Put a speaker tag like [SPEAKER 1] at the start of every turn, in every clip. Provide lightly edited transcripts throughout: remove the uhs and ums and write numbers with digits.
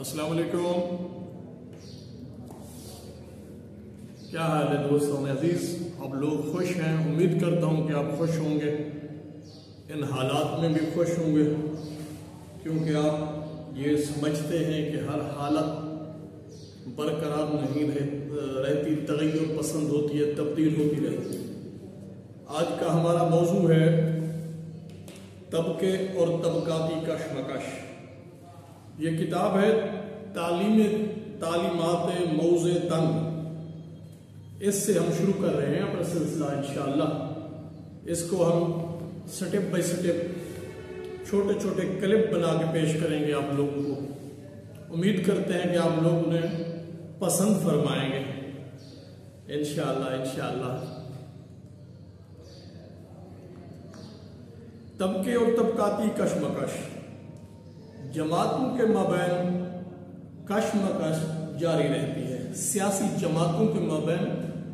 [SPEAKER 1] السلام علیکم، کیا حال ہے دوستوں عزیز؟ آپ لوگ خوش ہیں؟ امید کرتا ہوں کہ آپ خوش ہوں گے، ان حالات میں بھی خوش ہوں گے، کیونکہ آپ یہ سمجھتے ہیں کہ ہر حالت برقرار نہیں رہتی، تغیر پسند ہوتی ہے، تبدیل ہوتی رہتی ہے۔ آج کا ہمارا موضوع ہے طبقے اور طبقاتی کشمکش۔ یہ کتاب ہے تعلیمات موضع تنگ۔ اس سے ہم شروع کر رہے ہیں اپنا سلسلہ انشاءاللہ۔ اس کو ہم سٹیپ بائی سٹیپ چھوٹے چھوٹے کلپ بنا کے پیش کریں گے آپ لوگوں کو۔ امید کرتے ہیں کہ آپ لوگ انہیں پسند فرمائیں گے انشاءاللہ۔ طبقے اور طبقاتی کشمکش۔ جماعتوں کے مابین کشمکش جاری رہتی ہے، سیاسی جماعتوں کے مابین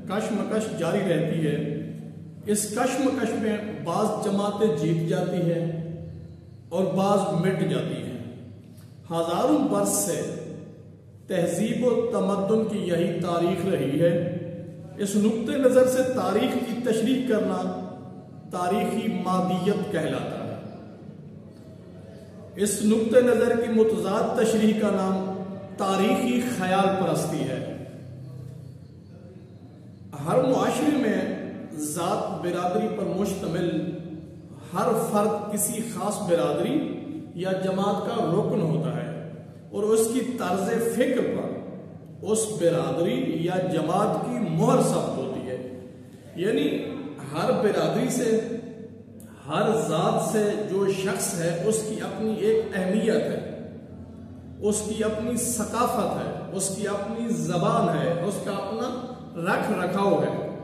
[SPEAKER 1] کشمکش جاری رہتی ہے۔ اس کشمکش میں بعض جماعتیں جیت جاتی ہیں اور بعض مٹ جاتی ہیں۔ ہزاروں برس سے تہذیب و تمدن کی یہی تاریخ رہی ہے۔ اس نقطۂ نظر سے تاریخ کی تشریح کرنا تاریخی مادیت کہلاتا ہے۔ اس نقطۂ نظر کی متضاد تشریح کا نام تاریخی خیال پرستی ہے۔ ہر معاشرے میں ذات برادری پر مشتمل ہر فرد کسی خاص برادری یا جماعت کا رکن ہوتا ہے اور اس کی طرز فکر پر اس برادری یا جماعت کی مہر ثبت ہوتی ہے۔ یعنی ہر برادری سے، ہر ذات سے جو شخص ہے اس کی اپنی ایک اہمیت ہے، اس کی اپنی ثقافت ہے، اس کی اپنی زبان ہے، اس کا اپنا رکھ رکھاؤ ہے۔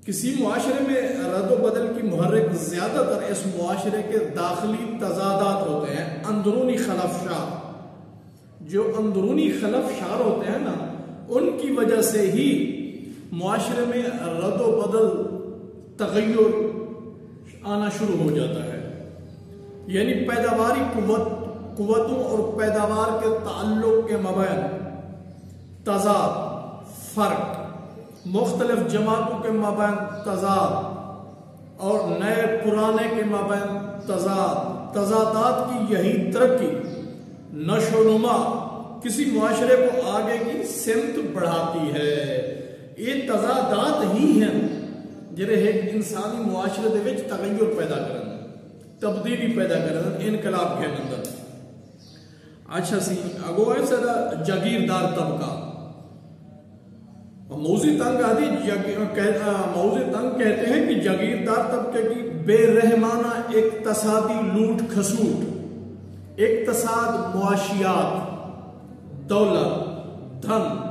[SPEAKER 1] کسی معاشرے میں رد و بدل کی محرک زیادہ تر اس معاشرے کے داخلی تضادات ہوتے ہیں، اندرونی خلفشار۔ جو اندرونی خلفشار ہوتے ہیں نا، ان کی وجہ سے ہی معاشرے میں رد و بدل، تغیر آنا شروع ہو جاتا ہے۔ یعنی پیداواری قوتوں اور پیداوار کے تعلق کے مابین تضاد، فرق، مختلف جماعتوں کے مابین تضاد اور نئے پرانے کے مابین تضادات کی یہی ترقی، نشو و نما کسی معاشرے کو آگے کی سمت بڑھاتی ہے۔ یہ تضادات ہی ہیں جنہیں ایک انسانی معاشرے دے وچ تغیر پیدا کرنا، تبدیلی پیدا کرنا، انقلاب کے اندر۔ اچھا سی اگو ہے سدا جاگیردار طبقہ۔ موضع تنگ کہتے ہیں کہ جاگیردار طبقے کی بے رحمانہ اقتصادی لوٹ کھسوٹ، اقتصاد، معاشیات، دولت، دھن،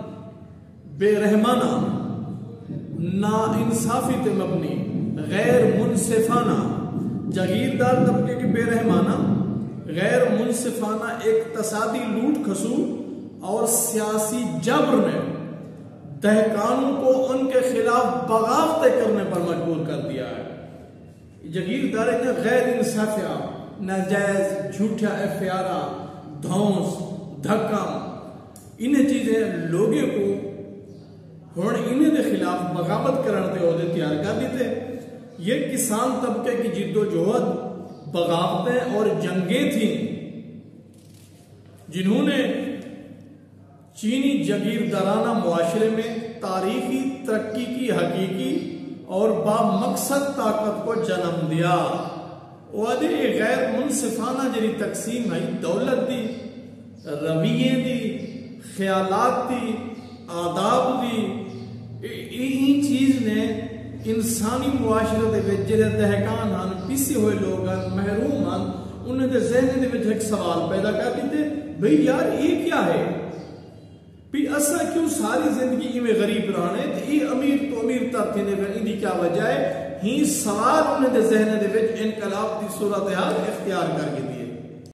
[SPEAKER 1] بے رحمانہ، نا انصافی تے مبنی، غیر منصفانہ، جاگیردار طبقے کی بے رحمانہ، غیر منصفانہ اقتصادی لوٹ کھسوٹ اور سیاسی جبر نے دہقانوں کو ان کے خلاف بغاوتیں کرنے پر مجبور کر دیا ہے۔ جاگیردار نے غیر انصافیہ، ناجائز، جھوٹا اختیارہ، دھونس، دھکا، انہیں چیزیں لوگوں کو ہون انہیں دے خلاف بغاوت کرنے دے عہدے تیار کر دیتے۔ یہ کسان طبقے کی جد و جہد، بغاوتیں اور جنگیں تھیں جنہوں نے چینی جاگیردارانہ معاشرے میں تاریخی ترقی کی حقیقی اور بامقصد طاقت کو جنم دیا۔ وعدے غیر منصفانہ جنی تقسیم ہے، دولت دی، رویے دی، خیالات دی، آداب دی، این چیز نے انسانی معاشرے دے وچ جڑے دہقان ہن، پیسے ہوئے لوگ ہن، محروم ہن، انہیں دے ذہن دے وچ ایک سوال پیدا کر دیتے، بھئی یار یہ کیا ہے؟ بھی اسا کیوں ساری زندگی میں غریب رہنے تے یہ امیر تو امیر تر تھے، ان دی کیا وجہ ہے؟ ہی سوال انہیں دے ذہن دے وچ انقلاب دی صورتحال اختیار کر کے